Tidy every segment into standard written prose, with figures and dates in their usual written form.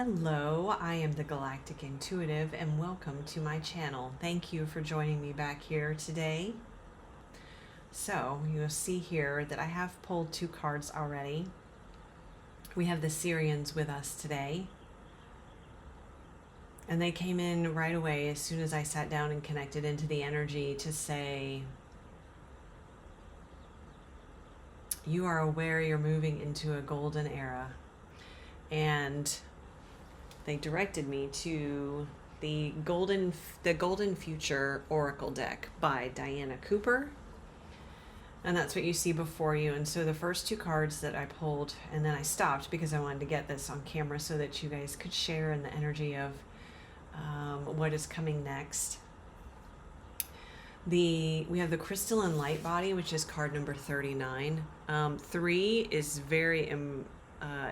Hello, I am the Galactic Intuitive and welcome to my channel. Thank you for joining me back here today. So you'll see here that I have pulled 2 cards already. We have the Sirians with us today. And they came in right away as soon as I sat down and connected into the energy to say, you are aware you're moving into a golden era. And they directed me to the Golden Future Oracle deck by Diana Cooper. And that's what you see before you. And so the first 2 cards that I pulled, and then I stopped because I wanted to get this on camera so that you guys could share in the energy of what is coming next. We have the Crystalline Light Body, which is card number 39. 3 is very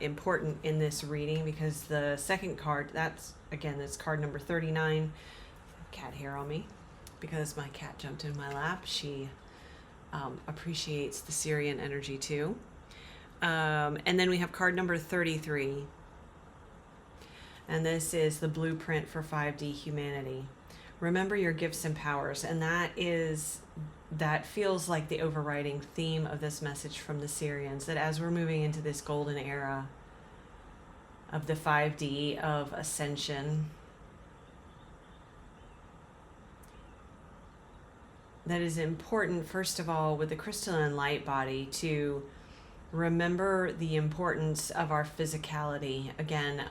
important in this reading because the second card, that's card number 39. Cat hair on me because my cat jumped in my lap. She appreciates the Sirian energy too. And then we have card number 33. And this is the blueprint for 5D humanity. Remember your gifts and powers. And that feels like the overriding theme of this message from the Sirians, that as we're moving into this golden era of the 5D of ascension, that is important, first of all, with the crystalline light body, to remember the importance of our physicality. Again,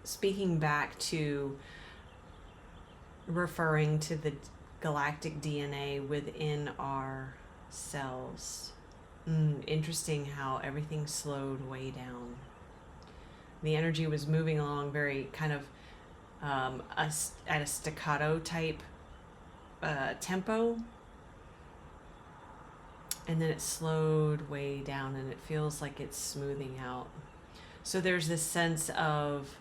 speaking back to referring to the galactic DNA within our cells. Interesting how everything slowed way down. The energy was moving along very kind of at a staccato type tempo, and then it slowed way down and it feels like it's smoothing out. So there's this sense of,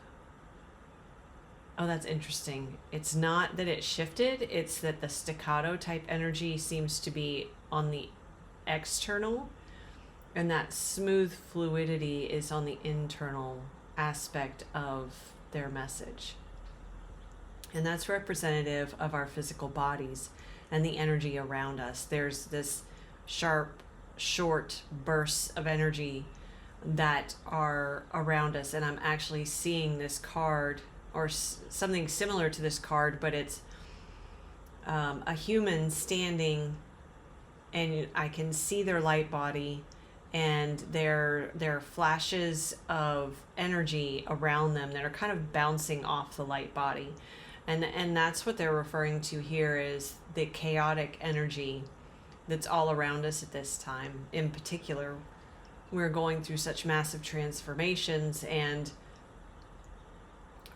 oh, that's interesting. It's not that it shifted, it's that the staccato type energy seems to be on the external, and that smooth fluidity is on the internal aspect of their message. And that's representative of our physical bodies and the energy around us. There's this sharp, short bursts of energy that are around us, and I'm actually seeing this card or something similar to this card, but it's a human standing, and I can see their light body, and there are flashes of energy around them that are kind of bouncing off the light body, and that's what they're referring to here, is the chaotic energy that's all around us at this time. In particular, we're going through such massive transformations, and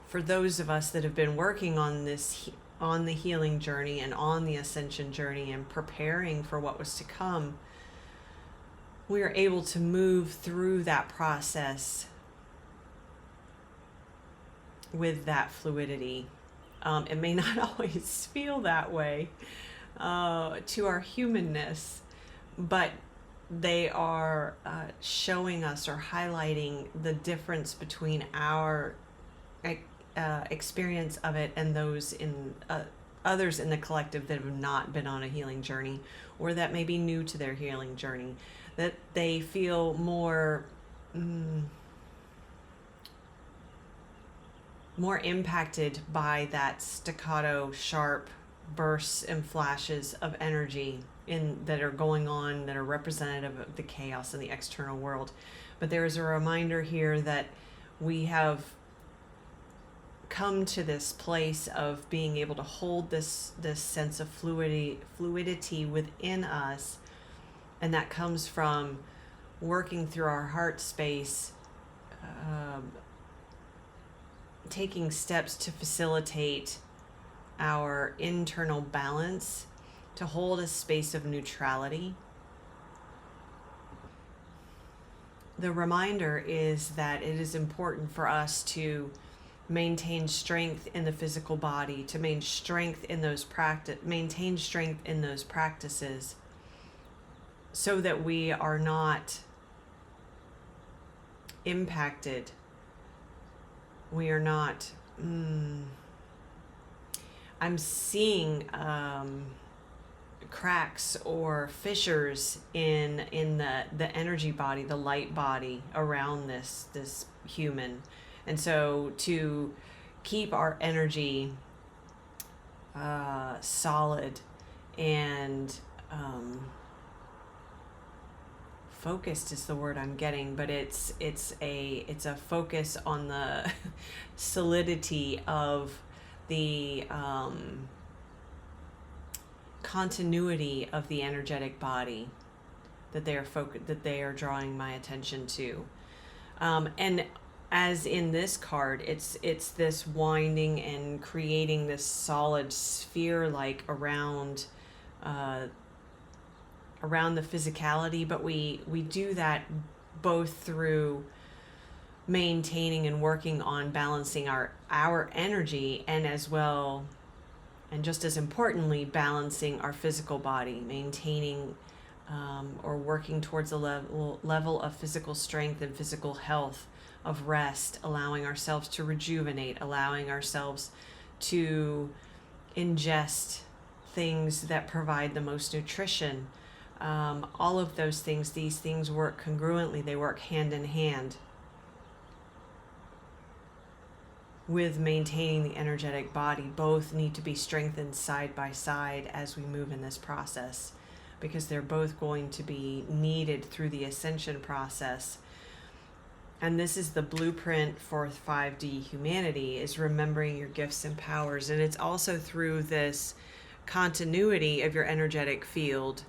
for those of us that have been working on the healing journey and on the ascension journey and preparing for what was to come, we are able to move through that process with that fluidity. It may not always feel that way to our humanness, but they are showing us or highlighting the difference between our experience of it and those in others in the collective that have not been on a healing journey, or that may be new to their healing journey, that they feel more impacted by that staccato, sharp bursts and flashes of energy that are going on, that are representative of the chaos in the external world. But there is a reminder here that we have come to this place of being able to hold this sense of fluidity within us, and that comes from working through our heart space, taking steps to facilitate our internal balance, to hold a space of neutrality. The reminder is that it is important for us to maintain strength in the physical body, to maintain strength in those practices, so that we are not impacted We are not. I'm seeing cracks or fissures in the energy body, the light body around this human. And so to keep our energy solid and focused is the word I'm getting, but it's a focus on the solidity of the continuity of the energetic body that they are drawing my attention to. And as in this card, it's this winding and creating this solid sphere like around the physicality, but we do that both through maintaining and working on balancing our energy, and as well, and just as importantly, balancing our physical body, maintaining or working towards a level of physical strength and physical health, of rest, allowing ourselves to rejuvenate, allowing ourselves to ingest things that provide the most nutrition. All of those things, these things work congruently, they work hand in hand with maintaining the energetic body. Both need to be strengthened side by side as we move in this process, because they're both going to be needed through the ascension process. And this is the blueprint for 5D humanity, is remembering your gifts and powers. And it's also through this continuity of your energetic field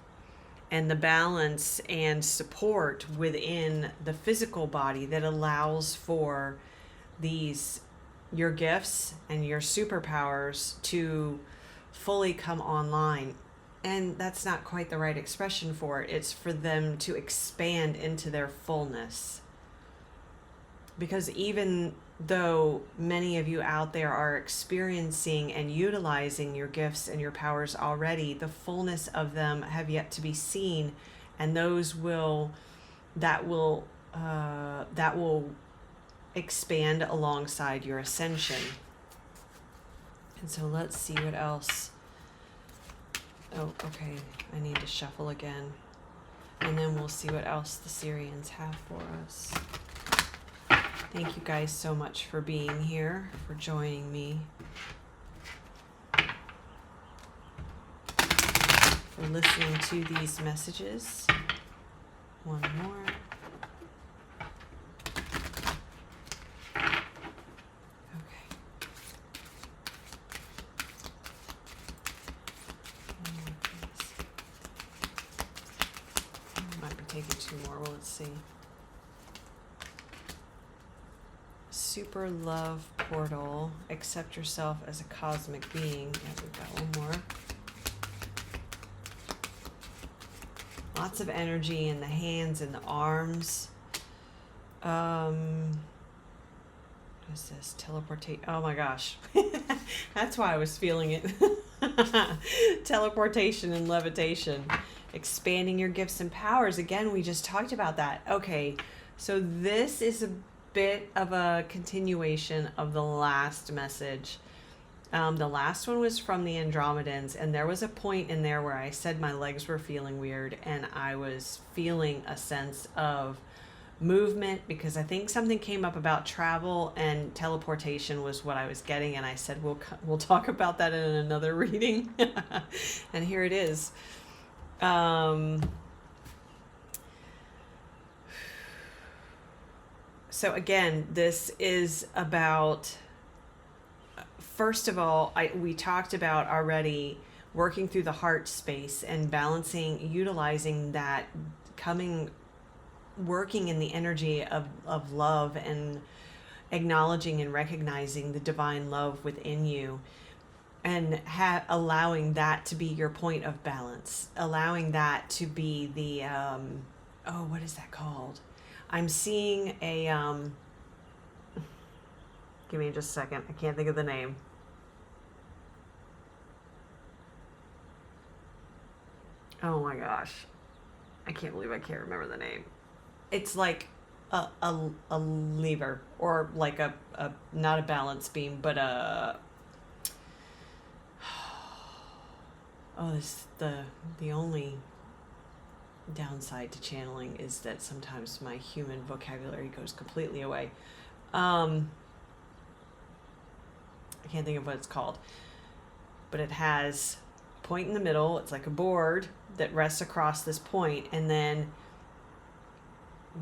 and the balance and support within the physical body that allows for your gifts and your superpowers to fully come online. And that's not quite the right expression for it. It's for them to expand into their fullness. Because even though many of you out there are experiencing and utilizing your gifts and your powers already, the fullness of them have yet to be seen, and that will expand alongside your ascension. And so let's see what else. Oh, okay. I need to shuffle again, and then we'll see what else the Sirians have for us. Thank you guys so much for being here, for joining me, for listening to these messages. One more. Okay. One more, please. I might be taking two more. Well, let's see. Super love portal. Accept yourself as a cosmic being. Yeah, we've got one more. Lots of energy in the hands and the arms. What is this? Teleportate. Oh my gosh. That's why I was feeling it. Teleportation and levitation. Expanding your gifts and powers. Again, we just talked about that. Okay, so this is a bit of a continuation of the last message. The last one was from the Andromedans, and there was a point in there where I said my legs were feeling weird, and I was feeling a sense of movement, because I think something came up about travel, and teleportation was what I was getting, and I said we'll talk about that in another reading. And here it is. So again, this is about, first of all, we talked about already working through the heart space and balancing, utilizing that, working in the energy of love, and acknowledging and recognizing the divine love within you, and allowing that to be your point of balance, allowing that to be the, what is that called? I'm seeing a, give me just a second. I can't think of the name. Oh my gosh. I can't believe I can't remember the name. It's like a lever, or like a not a balance beam, but a oh, this the only downside to channeling is that sometimes my human vocabulary goes completely away. I can't think of what it's called, but it has a point in the middle. It's like a board that rests across this point, and then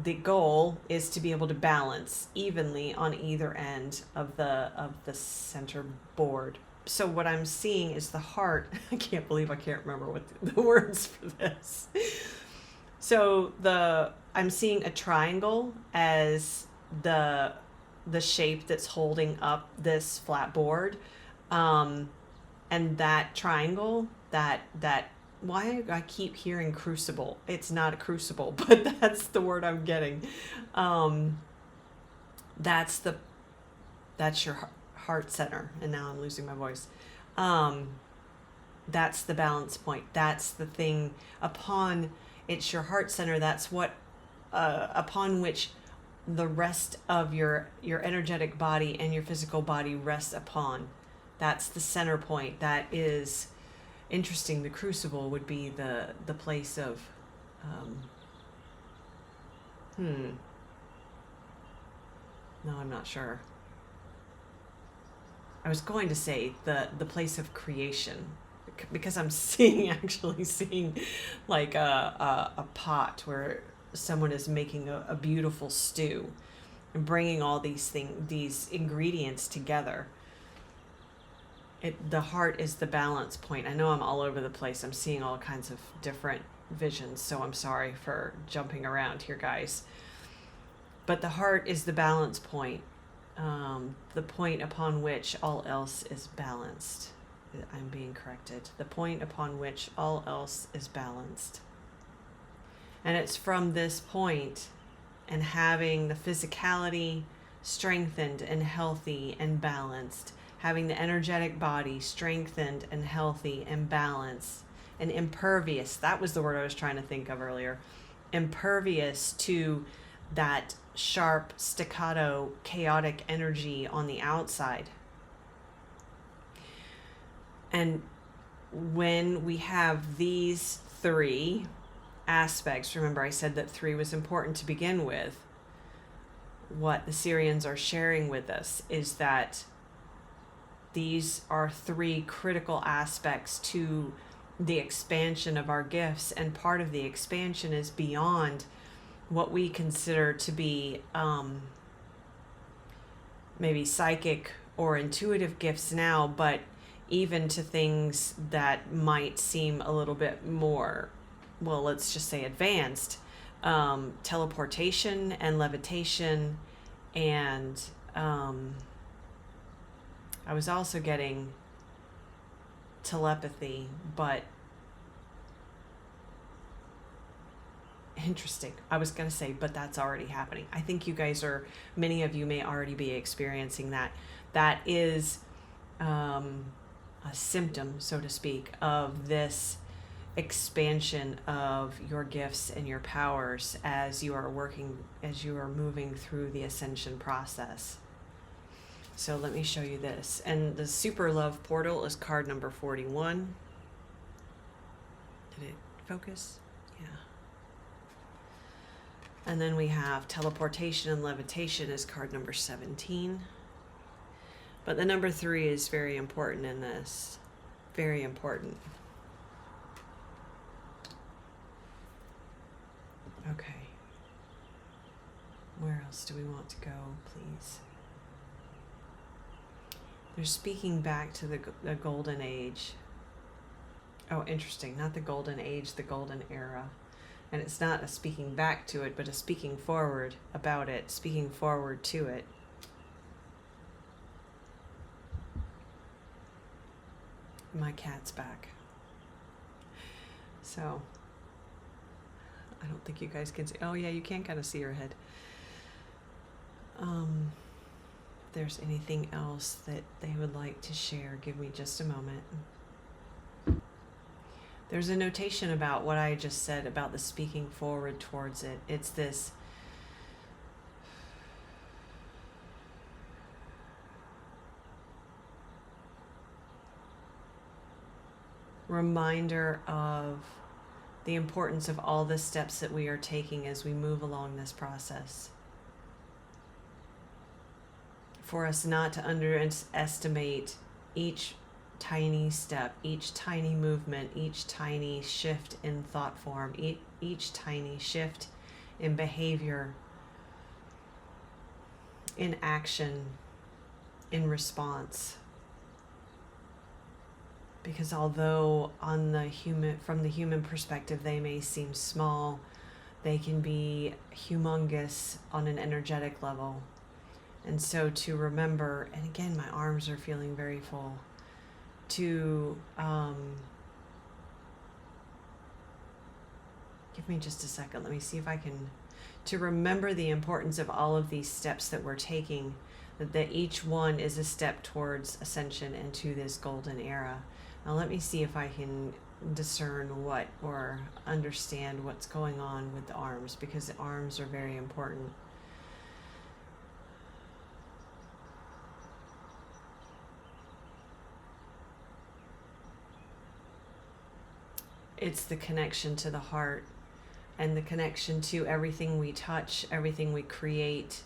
the goal is to be able to balance evenly on either end of the center board. So what I'm seeing is the heart. I can't believe I can't remember what the words for this. So I'm seeing a triangle as the shape that's holding up this flat board, and that triangle, that why I keep hearing crucible. It's not a crucible, but that's the word I'm getting. That's your heart center, and now I'm losing my voice. That's the balance point. That's the thing upon it's your heart center. That's what upon which the rest of your energetic body and your physical body rests upon. That's the center point. That is interesting. The crucible would be the place of no, I'm not sure. I was going to say the place of creation, because I'm actually seeing like a pot where someone is making a beautiful stew and bringing all these ingredients together. The heart is the balance point. I know I'm all over the place. I'm seeing all kinds of different visions, so I'm sorry for jumping around here, guys. But the heart is the balance point, the point upon which all else is balanced. I'm being corrected. The point upon which all else is balanced. And it's from this point, and having the physicality strengthened and healthy and balanced, having the energetic body strengthened and healthy and balanced and impervious. That was the word I was trying to think of earlier. Impervious to that sharp, staccato, chaotic energy on the outside. And when we have these three aspects, remember I said that 3 was important to begin with, what the Sirians are sharing with us is that these are 3 critical aspects to the expansion of our gifts, and part of the expansion is beyond what we consider to be maybe psychic or intuitive gifts now, but even to things that might seem a little bit more, well, let's just say advanced, teleportation and levitation, and I was also getting telepathy, but interesting. I was going to say, but that's already happening. I think you guys many of you may already be experiencing that. That is a symptom, so to speak, of this expansion of your gifts and your powers as you are moving through the ascension process. So let me show you this. And the Super Love Portal is card number 41. Did it focus? Yeah. And then we have Teleportation and Levitation is card number 17. But the number 3 is very important in this. Very important. Okay. Where else do we want to go, please? They're speaking back to the golden age. Oh, interesting. Not the golden age, the golden era. And it's not a speaking back to it, but a speaking forward about it, speaking forward to it. My cat's back. So, I don't think you guys can see. Oh, yeah, you can kind of see her head. If there's anything else that they would like to share, give me just a moment. There's a notation about what I just said about the speaking forward towards it. It's this reminder of the importance of all the steps that we are taking as we move along this process. For us not to underestimate each tiny step, each tiny movement, each tiny shift in thought form, each tiny shift in behavior, in action, in response. Because although from the human perspective, they may seem small, they can be humongous on an energetic level. And so to remember, and again, my arms are feeling very full, to give me just a second, let me see if I can, to remember the importance of all of these steps that we're taking, that each one is a step towards ascension into this golden era. Now let me see if I can discern what or understand what's going on with the arms, because the arms are very important. It's the connection to the heart and the connection to everything we touch, everything we create,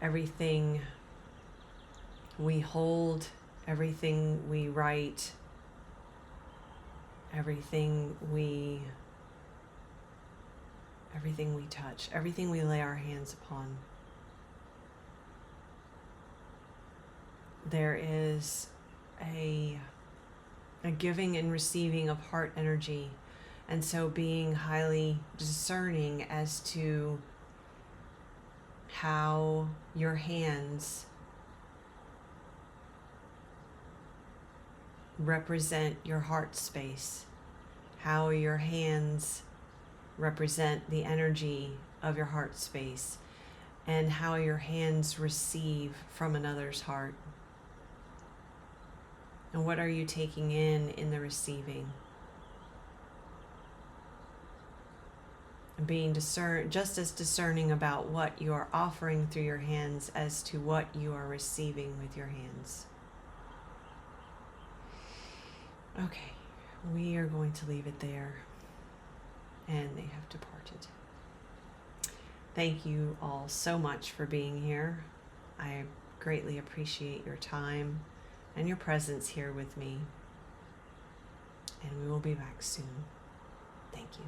everything we hold, everything we write, everything we touch, everything we lay our hands upon. There is a giving and receiving of heart energy, and so being highly discerning as to how your hands represent your heart space, how your hands represent the energy of your heart space, and how your hands receive from another's heart. And what are you taking in the receiving? And being just as discerning about what you are offering through your hands as to what you are receiving with your hands. Okay, we are going to leave it there. And they have departed. Thank you all so much for being here. I greatly appreciate your time and your presence here with me. And we will be back soon. Thank you.